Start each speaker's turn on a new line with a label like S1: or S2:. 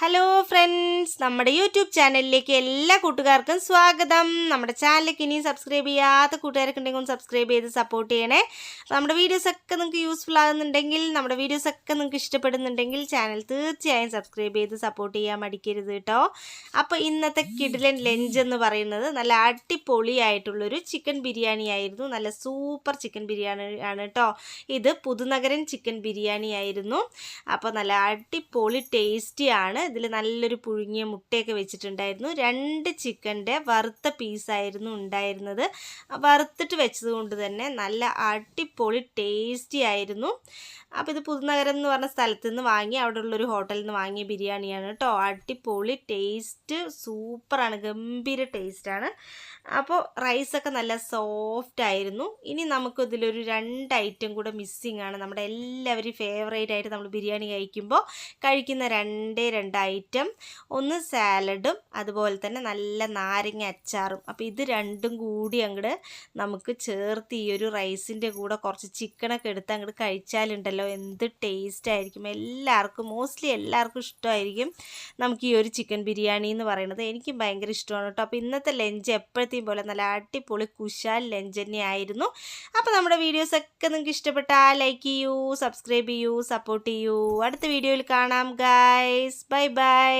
S1: Hello friends, നമ്മുടെ YouTube ചാനലിലേക്ക് എല്ലാ കൂട്ടുകാർക്കും സ്വാഗതം. നമ്മുടെ ചാനലിലേക്ക് ഇനിയും സബ്സ്ക്രൈബ് ചെയ്യാത്ത കൂട്ടുകാരൊക്കെ ഉണ്ടെങ്കിൽ ഒന്ന് സബ്സ്ക്രൈബ് ചെയ്ത് സപ്പോർട്ട് ചെയ്യണേ. നമ്മുടെ വീഡിയോസൊക്കെ നിങ്ങൾക്ക് യൂസ്ഫുൾ ആകുന്നുണ്ടെങ്കിൽ, നമ്മുടെ വീഡിയോസൊക്കെ നിങ്ങൾക്ക് ഇഷ്ടപ്പെടുന്നുണ്ടെങ്കിൽ ചാനൽ തീർച്ചയായും സബ്സ്ക്രൈബ് ചെയ്ത് സപ്പോർട്ട് ചെയ്യാൻ മടിക്കരുത് കേട്ടോ. അപ്പോൾ ഇന്നത്തെ കിടിലൻ ലഞ്ച് എന്ന് പറയുന്നത് നല്ല അടിപൊളിയായിട്ടുള്ളൊരു ചിക്കൻ ബിരിയാണി ആയിരുന്നു. നല്ല സൂപ്പർ ചിക്കൻ ബിരിയാണി ആണ് കേട്ടോ. ഇത് പുതുനഗരൻ ചിക്കൻ ബിരിയാണി ആയിരുന്നു. അപ്പോൾ നല്ല അടിപൊളി ടേസ്റ്റിയാണ്. ഇതിൽ നല്ലൊരു പുഴുങ്ങിയ മുട്ടയൊക്കെ വെച്ചിട്ടുണ്ടായിരുന്നു. 2 ചിക്കൻ്റെ വറുത്ത പീസായിരുന്നു ഉണ്ടായിരുന്നത്. വറുത്തിട്ട് വെച്ചത് കൊണ്ട് തന്നെ നല്ല അടിപൊളി ടേസ്റ്റി ആയിരുന്നു. അപ്പോൾ ഇത് പുതുനഗരം എന്ന് പറഞ്ഞ സ്ഥലത്ത് നിന്ന് വാങ്ങി, അവിടെ ഉള്ളൊരു ഹോട്ടലിൽ നിന്ന് വാങ്ങിയ ബിരിയാണിയാണ് കേട്ടോ. അടിപൊളി ടേസ്റ്റ്, സൂപ്പറാണ്, ഗംഭീര ടേസ്റ്റാണ്. അപ്പോൾ റൈസൊക്കെ നല്ല സോഫ്റ്റ് ആയിരുന്നു. ഇനി നമുക്ക് ഇതിലൊരു 2 ഐറ്റം കൂടെ മിസ്സിങ് ആണ്. നമ്മുടെ എല്ലാവരും ഫേവറേറ്റ് ആയിട്ട് നമ്മൾ ബിരിയാണി കഴിക്കുമ്പോൾ കഴിക്കുന്ന 2 ഐറ്റം. ഒന്ന് സാലഡും അതുപോലെ തന്നെ നല്ല നാരങ്ങ അച്ചാറും. അപ്പോൾ ഇത് രണ്ടും കൂടി അങ്ങോട്ട് നമുക്ക് ചേർത്ത് ഈ ഒരു റൈസിൻ്റെ കൂടെ കുറച്ച് ചിക്കനൊക്കെ എടുത്ത് അങ്ങോട്ട് കഴിച്ചാലുണ്ടല്ലോ, എന്ത് ടേസ്റ്റ് ആയിരിക്കും. മോസ്റ്റ്ലി എല്ലാവർക്കും ഇഷ്ടമായിരിക്കും നമുക്ക് ഈ ഒരു ചിക്കൻ ബിരിയാണി എന്ന് പറയുന്നത്. എനിക്കും ഭയങ്കര ഇഷ്ടമാണ് കേട്ടോ. അപ്പോൾ ഇന്നത്തെ ലഞ്ച് എപ്പോഴത്തെയും പോലെ നല്ല അടിപൊളി കുശാൽ ലഞ്ച് തന്നെയായിരുന്നു. അപ്പോൾ നമ്മുടെ വീഡിയോസൊക്കെ നിങ്ങൾക്ക് ഇഷ്ടപ്പെട്ടാൽ ലൈക്ക് ചെയ്യൂ, സബ്സ്ക്രൈബ് ചെയ്യൂ, സപ്പോർട്ട് ചെയ്യൂ. അടുത്ത വീഡിയോയിൽ കാണാം ഗൈസ്. Bye bye.